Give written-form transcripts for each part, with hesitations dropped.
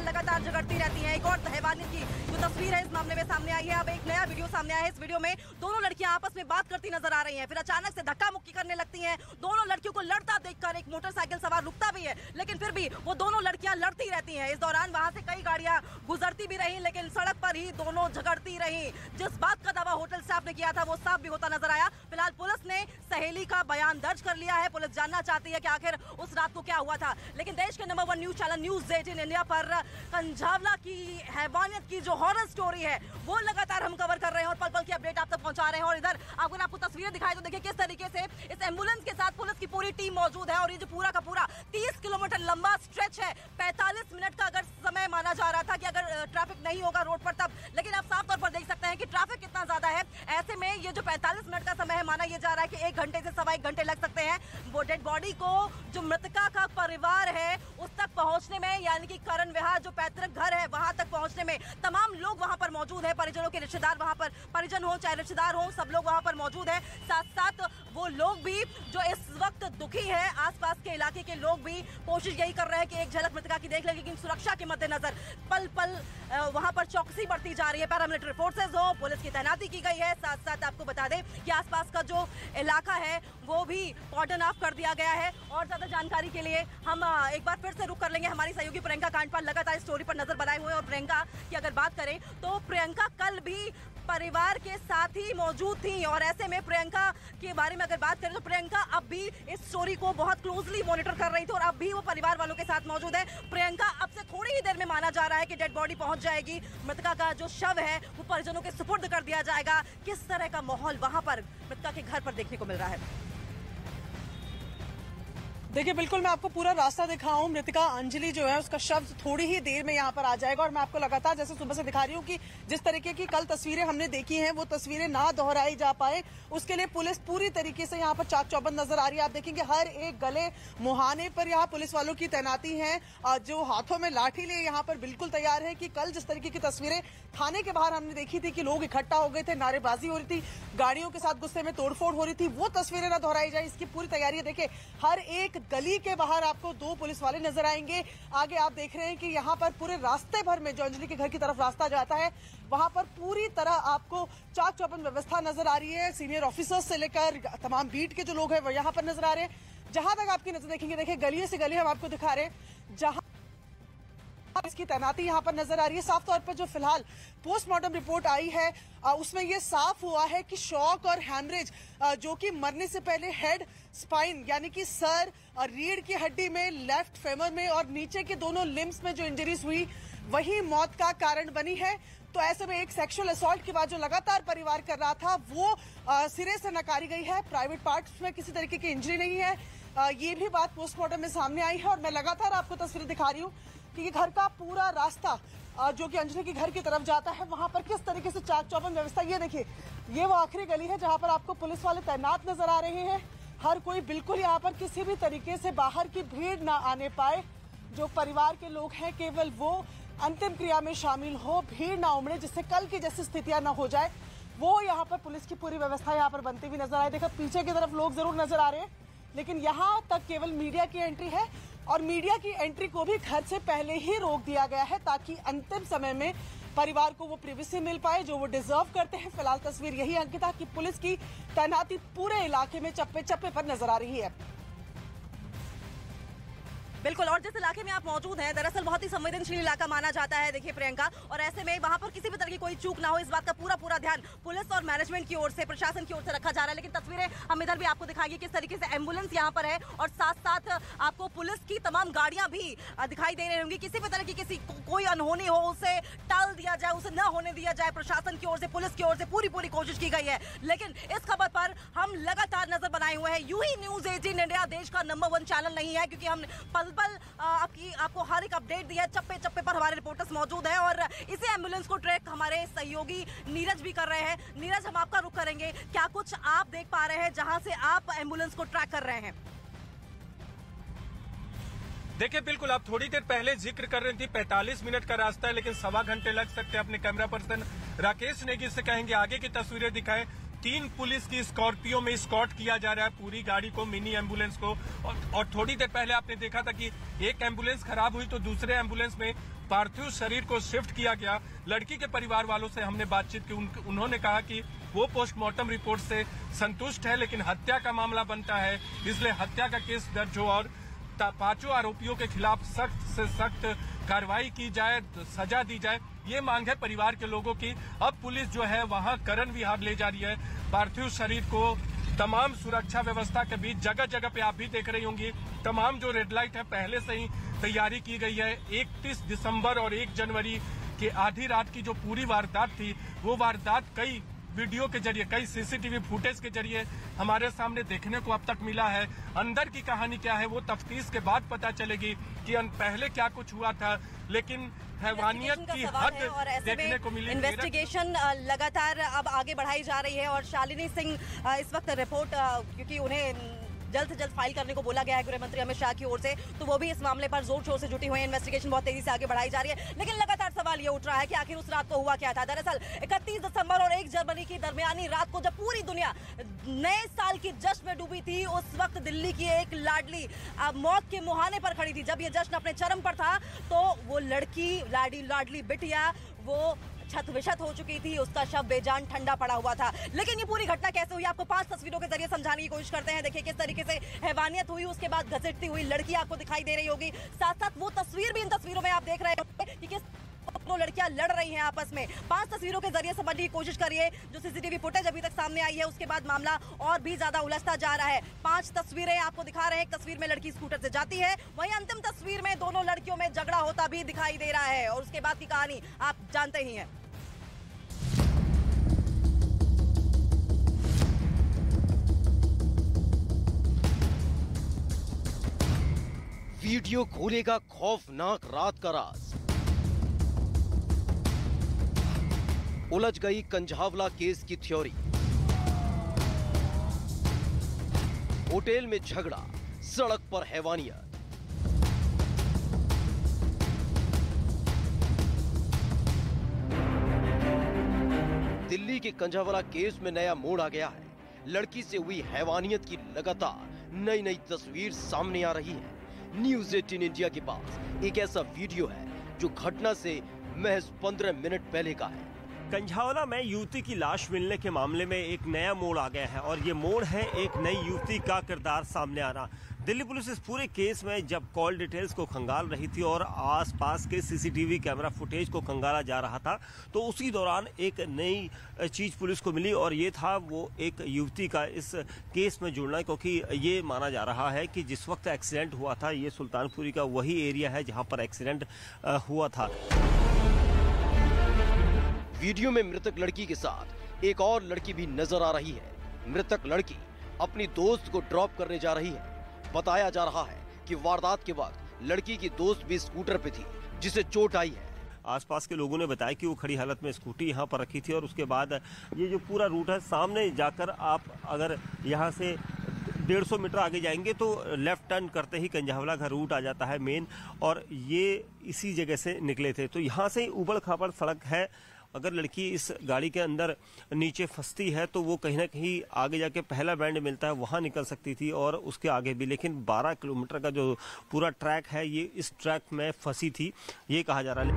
लगातार झगड़ती रहती हैं। एक और हैवानियत की जो तस्वीर है इस मामले में सामने आई है। अब एक नया वीडियो सामने आया है। इस वीडियो में दोनों लड़कियां आपस में बात करती नजर आ रही हैं, फिर अचानक से धक्का मुक्की करने लगती हैं। दोनों लड़कियों को लड़ता देखकर एक मोटरसाइकिल सवार रुकता भी है, लेकिन फिर भी वो दोनों लड़कियां लड़ती रहती हैं। इस दौरान वहां से कई गाड़ियां गुजरती भी रही, लेकिन सड़क पर ही दोनों झगड़ती रही। जिस बात का दावा होटल स्टाफ ने किया था वो साफ भी होता नजर आया। फिलहाल पुलिस ने सहेली का बयान दर्ज कर लिया है। पुलिस जानना चाहती है कि आखिर उस रात को क्या हुआ था। लेकिन देश के number 1 news channel news 18 India पर कंझावला की हैवानियत की जो हॉरर स्टोरी है वो लगातार हम कवर कर रहे हैं और पल पल की अपडेट आप तक पहुंचा रहे हैं। और इधर अगर आपको तस्वीरें दिखाई तो देखिए किस तरीके से इस एम्बुलेंस के साथ पुलिस की पूरी टीम मौजूद है। और ये जो पूरा का पूरा 30 किलोमीटर लंबा स्ट्रेच है, 45 मिनट का अगर समय माना जा रहा था कि अगर ट्रैफिक नहीं होगा रोड पर तब, लेकिन आप साफ तौर पर देख सकते हैं कि ट्रैफिक कितना ज्यादा है। ऐसे में ये जो 45 मिनट का समय है माना यह जा रहा है कि 1 घंटे से सवा 1 घंटे लग सकते हैं वो डेड बॉडी को जो मृतका का परिवार है उस तक पहुंचने में, यानी कि करण विहार जो पैतृक घर है वहां तक पहुंचने में। तमाम लोग वहां पर मौजूद है, परिजनों के रिश्तेदार वहां पर, परिजन हो चाहे रिश्तेदार हो, सब लोग वहां पर मौजूद है। साथ साथ वो लोग भी जो इस वक्त दुखी है, आसपास के इलाके के लोग भी कोशिश यही कर रहे हैं कि एक झलक मृतका की देख ले, लेकिन सुरक्षा के मद्देनजर पल पल वहां पर चौकसी बढ़ती जा रही है। पैरामिलिट्री फोर्सेज हो, पुलिस की तैनाती की गई है। साथ साथ आपको बता दें कि आसपास का जो इलाका है वो भी कॉर्डन ऑफ कर दिया गया है। और ज्यादा जानकारी के लिए हम एक बार फिर से रुक कर लेंगे हमारी सहयोगी प्रियंका कांडपाल लगातार स्टोरी पर नजर बनाए हुए। और प्रियंका की अगर बात करें तो प्रियंका कल भी परिवार के साथ ही मौजूद थी, और ऐसे में प्रियंका के बारे में अगर बात करें तो प्रियंका अब भी इस स्टोरी को बहुत क्लोजली मॉनिटर कर रही थी और अब भी वो परिवार वालों के साथ मौजूद है। प्रियंका अब से थोड़ी ही देर में माना जा रहा है कि डेड बॉडी पहुंच जाएगी, मृतका का जो शव है वो परिजनों के सुपुर्द कर दिया जाएगा। किस तरह का माहौल वहां पर मृतका के घर पर देखने को मिल रहा है? देखिए बिल्कुल मैं आपको पूरा रास्ता दिखाऊं। मृतका अंजलि जो है उसका शव थोड़ी ही देर में यहाँ पर आ जाएगा और मैं आपको लगातार जैसे सुबह से दिखा रही हूँ कि जिस तरीके की कल तस्वीरें हमने देखी हैं वो तस्वीरें ना दोहराई जा पाए उसके लिए पुलिस पूरी तरीके से यहाँ पर चाक चौबंद नजर आ रही है। आप देखेंगे हर एक गले मुहाने पर यहाँ पुलिस वालों की तैनाती है, जो हाथों में लाठी लिए यहाँ पर बिल्कुल तैयार है कि कल जिस तरीके की तस्वीरें थाने के बाहर हमने देखी थी कि लोग इकट्ठा हो गए थे, नारेबाजी हो रही थी, गाड़ियों के साथ गुस्से में तोड़फोड़ हो रही थी, वो तस्वीरें ना दोहराई जाए इसकी पूरी तैयारी है। देखिए हर एक गली के बाहर आपको 2 पुलिस वाले नजर आएंगे। आगे आप देख रहे हैं कि यहाँ पर पूरे रास्ते भर में जो अंजलि के घर की तरफ रास्ता जाता है वहां पर पूरी तरह आपको चाक चौबंद व्यवस्था नजर आ रही है। सीनियर ऑफिसर्स से लेकर तमाम बीट के जो लोग हैं वो यहाँ पर नजर आ रहे हैं। जहां तक आपकी नजर देखेंगे, देखिए गली से गली हम आपको दिखा रहे हैं जहां इसकी तैनाती यहाँ पर नजर आ रही है। साफ तौर पर जो फिलहाल पोस्टमार्टम रिपोर्ट आई है उसमें यह साफ हुआ है कि शॉक और हैमरेज जो कि मरने से पहले हेड स्पाइन यानी कि सर और रीढ़ की हड्डी में, लेफ्ट फेमर में और नीचे के दोनों लिम्स में जो इंजरीज हुई वही मौत का कारण बनी है। तो ऐसे में एक सेक्सुअल असॉल्ट की बात जो लगातार परिवार कर रहा था वो सिरे से नकारी गई है। प्राइवेट पार्ट्स में किसी तरीके की इंजरी नहीं है, ये भी बात पोस्टमार्टम में सामने आई है। और मैं लगातार आपको तस्वीरें दिखा रही हूँ कि ये घर का पूरा रास्ता जो कि अंजलि के घर की तरफ जाता है वहां पर किस तरीके से चाक चौबंद व्यवस्था। ये देखिए ये वो आखिरी गली है जहां पर आपको पुलिस वाले तैनात नजर आ रहे हैं। हर कोई बिल्कुल यहाँ पर किसी भी तरीके से बाहर की भीड़ ना आने पाए। जो परिवार के लोग हैं केवल वो अंतिम क्रिया में शामिल हो, भीड़ ना उमड़े जिससे कल की जैसी स्थितियां ना हो जाए, वो यहाँ पर पुलिस की पूरी व्यवस्था यहाँ पर बनती हुई नजर आए। देखो पीछे की तरफ लोग जरूर नजर आ रहे हैं लेकिन यहाँ तक केवल मीडिया की एंट्री है और मीडिया की एंट्री को भी घर से पहले ही रोक दिया गया है ताकि अंतिम समय में परिवार को वो प्रिवेसी मिल पाए जो वो डिजर्व करते हैं। फिलहाल तस्वीर यही अंकिता कि पुलिस की तैनाती पूरे इलाके में चप्पे चप्पे पर नजर आ रही है। बिल्कुल, और जिस इलाके में आप मौजूद हैं दरअसल बहुत ही संवेदनशील इलाका माना जाता है देखिए प्रियंका, और ऐसे में वहां पर किसी भी तरह की कोई चूक ना हो इस बात का पूरा ध्यान पुलिस और मैनेजमेंट की ओर से, प्रशासन की ओर से रखा जा रहा है। लेकिन तस्वीरें हम इधर भी आपको दिखाएंगे किस तरीके से एम्बुलेंस यहाँ पर है और साथ साथ आपको पुलिस की तमाम गाड़ियां भी दिखाई दे रही होंगी। किसी भी तरह की कोई अनहोनी हो उसे टाल दिया जाए, उसे न होने दिया जाए, प्रशासन की ओर से, पुलिस की ओर से पूरी कोशिश की गई है। लेकिन इस खबर पर हम लगातार नजर बनाए हुए हैं। यूं ही न्यूज 18 इंडिया देश का नंबर 1 चैनल नहीं है क्योंकि हम पल आपको हर एक अपडेट दिया, चप्पे चप्पे पर हमारे रिपोर्टर्स मौजूद हैं और इसी एम्बुलेंस को ट्रैक हमारे सहयोगी नीरज भी कर रहे हैं। नीरज, हम आपका रुख करेंगे, क्या कुछ आप देख पा रहे हैं जहां से आप एम्बुलेंस को ट्रैक कर रहे हैं? देखिए बिल्कुल, आप थोड़ी देर पहले जिक्र कर रही थी 45 मिनट का रास्ता है लेकिन सवा घंटे लग सकते हैं। अपने कैमरा पर्सन राकेश नेगी से कहेंगे आगे की तस्वीरें दिखाएं। 3 पुलिस की स्कॉर्पियो में स्कॉट किया जा रहा है पूरी गाड़ी को, मिनी एम्बुलेंस को। और थोड़ी देर पहले आपने देखा था कि एक एम्बुलेंस खराब हुई तो दूसरे एम्बुलेंस में पार्थिव शरीर को शिफ्ट किया गया। लड़की के परिवार वालों से हमने बातचीत की, उन्होंने कहा कि वो पोस्टमार्टम रिपोर्ट से संतुष्ट है, लेकिन हत्या का मामला बनता है, इसलिए हत्या का केस दर्ज हो और 5 आरोपियों के खिलाफ सख्त से सख्त कार्रवाई की जाए, सजा दी जाए, ये मांग है परिवार के लोगों की। अब पुलिस जो है वहां करण विहार ले जा रही है पार्थिव शरीर को। तमाम सुरक्षा व्यवस्था के बीच जगह जगह पे आप भी देख रही होंगी, तमाम जो रेड लाइट है पहले से ही तैयारी की गई है। 31 दिसंबर और 1 जनवरी की आधी रात की जो पूरी वारदात थी, वो वारदात कई वीडियो के जरिए, कई सीसीटीवी फुटेज के जरिए हमारे सामने देखने को अब तक मिला है। अंदर की कहानी क्या है वो तफ्तीश के बाद पता चलेगी कि पहले क्या कुछ हुआ था, लेकिन हैवानियत की हद देखने को मिली। इन्वेस्टिगेशन लगातार अब आगे बढ़ाई जा रही है और शालिनी सिंह इस वक्त रिपोर्ट, क्योंकि उन्हें जल्द से जल्द फाइल करने को बोला गया है गृह मंत्री अमित शाह की ओर से, तो वो भी इस मामले पर जोर शोर से जुटी हुई है। इन्वेस्टिगेशन बहुत तेजी से आगे बढ़ाई जा रही है, लेकिन लगातार सवाल ये उठ रहा है कि आखिर उस रात को हुआ क्या था। दरअसल 31 दिसंबर और 1 जनवरी की दरमियानी रात को जब पूरी दुनिया नए साल की जश्न में डूबी थी, उस वक्त दिल्ली की एक लाडली मौत के मुहाने पर खड़ी थी। जब ये जश्न अपने चरम पर था तो वो लड़की, लाडली बिटिया, वो छत विछत हो चुकी थी, उसका शव बेजान ठंडा पड़ा हुआ था। लेकिन ये पूरी घटना कैसे हुई, आपको 5 तस्वीरों के जरिए समझाने की कोशिश करते हैं। देखिए किस तरीके से हैवानियत हुई, उसके बाद घसीटती हुई लड़की आपको दिखाई दे रही होगी। साथ साथ वो तस्वीर भी इन तस्वीरों में आप देख रहे होंगे कि किस दोनों लड़कियां लड़ रही हैं आपस में। 5 तस्वीरों के जरिए समझने की कोशिश करिए। जो सीसीटीवी फुटेज अभी तक सामने आई है, उसके बाद मामला और भी ज्यादा उलझता जा रहा है। 5 तस्वीरें आपको दिखा रहे हैं। एक तस्वीर में लड़की स्कूटर से जाती है, वहीं अंतिम तस्वीर में दोनों लड़कियों में झगड़ा होता भी दिखाई दे रहा है, और उसके बाद की कहानी आप जानते ही हैं। वीडियो खोलेगा खौफनाक रात का राज। उलझ गई कंझावला केस की थ्योरी। होटल में झगड़ा, सड़क पर हैवानियत। दिल्ली के कंझावला केस में नया मोड़ आ गया है। लड़की से हुई हैवानियत की लगातार नई नई तस्वीर सामने आ रही है। न्यूज़ 18 इंडिया के पास एक ऐसा वीडियो है जो घटना से महज 15 मिनट पहले का है। कंझावला में युवती की लाश मिलने के मामले में एक नया मोड़ आ गया है, और ये मोड़ है एक नई युवती का किरदार सामने आना। दिल्ली पुलिस इस पूरे केस में जब कॉल डिटेल्स को खंगाल रही थी और आसपास के सीसीटीवी कैमरा फुटेज को खंगाला जा रहा था, तो उसी दौरान एक नई चीज पुलिस को मिली, और ये था वो एक युवती का इस केस में जुड़ना, क्योंकि ये माना जा रहा है कि जिस वक्त एक्सीडेंट हुआ था, ये सुल्तानपुरी का वही एरिया है जहां पर एक्सीडेंट हुआ था। वीडियो में मृतक लड़की के साथ एक और लड़की भी नजर आ रही है। मृतक लड़की अपनी दोस्त को ड्रॉप करने जा रही है। बताया जा रहा है कि वारदात के वक्त लड़की की दोस्त भी स्कूटर पे थी, जिसे चोट आई है। आसपास के लोगों ने बताया कि वो खड़ी हालत में स्कूटी यहाँ पर रखी थी, और उसके बाद ये जो पूरा रूट है, सामने जाकर आप अगर यहाँ से 150 मीटर आगे जाएंगे तो लेफ्ट टर्न करते ही कंझावला का रूट आ जाता है मेन, और ये इसी जगह से निकले थे। तो यहाँ से उबड़ खाबड़ सड़क है। अगर लड़की इस गाड़ी के अंदर नीचे फंसती है तो वो कहीं ना कहीं आगे जाके पहला बैंड मिलता है, वहां निकल सकती थी, और उसके आगे भी। लेकिन 12 किलोमीटर का जो पूरा ट्रैक है, ये इस ट्रैक में फंसी थी, ये कहा जा रहा है।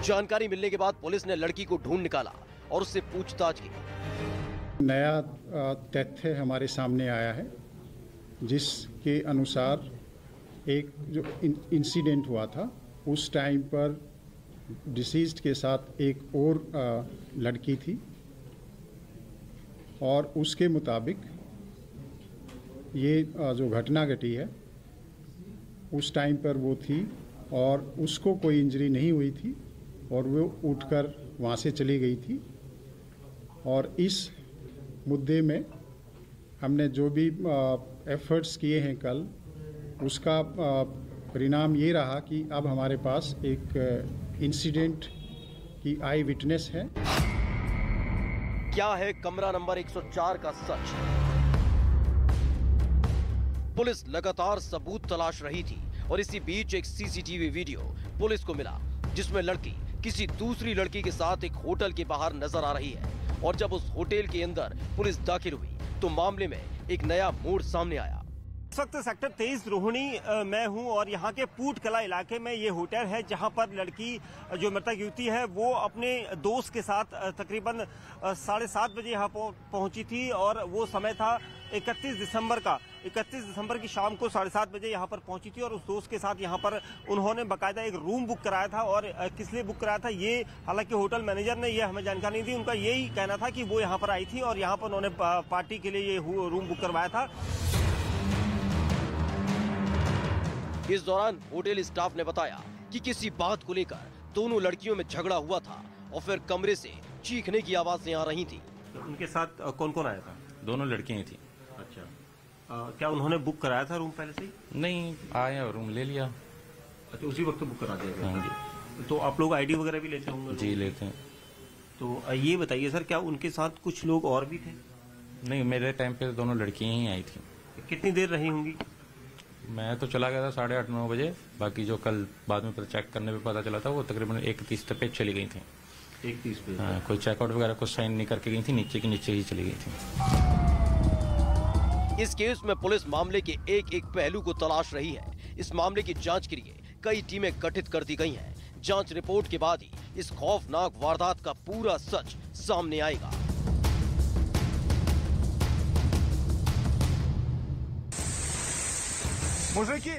जानकारी मिलने के बाद पुलिस ने लड़की को ढूंढ निकाला और उससे पूछताछ की। नया तथ्य हमारे सामने आया है, जिसके अनुसार एक जो इंसिडेंट हुआ था, उस टाइम पर डिसीज्ड के साथ एक और लड़की थी, और उसके मुताबिक ये जो घटना घटी है उस टाइम पर वो थी, और उसको कोई इंजरी नहीं हुई थी, और वो उठकर वहाँ से चली गई थी। और इस मुद्दे में हमने जो भी एफर्ट्स किए हैं कल, उसका परिणाम ये रहा कि अब हमारे पास एक इंसिडेंट की आई विटनेस है। क्या है कमरा नंबर 104 का सच? पुलिस लगातार सबूत तलाश रही थी, और इसी बीच एक सीसीटीवी वीडियो पुलिस को मिला, जिसमें लड़की किसी दूसरी लड़की के साथ एक होटल के बाहर नजर आ रही है और जब उस होटल के अंदर पुलिस दाखिल हुई तो मामले में एक नया मोड़ सामने आया। इस वक्त सेक्टर 23 रोहिणी में हूं और यहाँ के पूट कला इलाके में ये होटल है जहाँ पर लड़की जो मृतक युवती है वो अपने दोस्त के साथ तकरीबन 7:30 बजे यहाँ पहुंची थी और वो समय था 31 दिसंबर का। 31 दिसंबर की शाम को 7:30 बजे यहाँ पर पहुंची थी और उस दोस्त के साथ यहाँ पर उन्होंने बाकायदा एक रूम बुक कराया था। और किस लिए बुक कराया था ये हालांकि होटल मैनेजर ने ये हमें जानकारी नहीं दी। उनका यही कहना था कि वो यहाँ पर आई थी और यहाँ पर उन्होंने पार्टी के लिए ये रूम बुक करवाया था। इस दौरान होटल स्टाफ ने बताया कि किसी बात को लेकर दोनों लड़कियों में झगड़ा हुआ था और फिर कमरे से चीखने की आवाजें आ रही थी। तो उनके साथ कौन कौन आया था? दोनों लड़कियां थी। अच्छा, क्या उन्होंने बुक कराया था रूम पहले से ही? नहीं, आए और रूम ले लिया। अच्छा, उसी वक्त बुक करा दिया गया? हाँ जी। तो आप लोग आईडी वगैरह भी लेते होंगे? जी लेते हैं। तो ये बताइए सर, क्या उनके साथ कुछ लोग और भी थे? नहीं, मेरे टाइम पे दोनों लड़कियां ही आई थी। कितनी देर रही होंगी? मैं तो चला गया था 8:30-9 बजे। बाकी जो कल बाद में चेक करने पे पता चला था वो तकरीबन 1:30 पे चली गई थी। 1:30 पे? हाँ, कोई चेकआउट वगैरह कुछ साइन नहीं करके गई थी, नीचे की नीचे ही चली गई थी। इस केस में पुलिस मामले के एक एक पहलू को तलाश रही है। इस मामले की जांच के लिए कई टीमें गठित कर दी गई हैं। जांच रिपोर्ट के बाद ही इस खौफनाक वारदात का पूरा सच सामने आएगा। Мужики!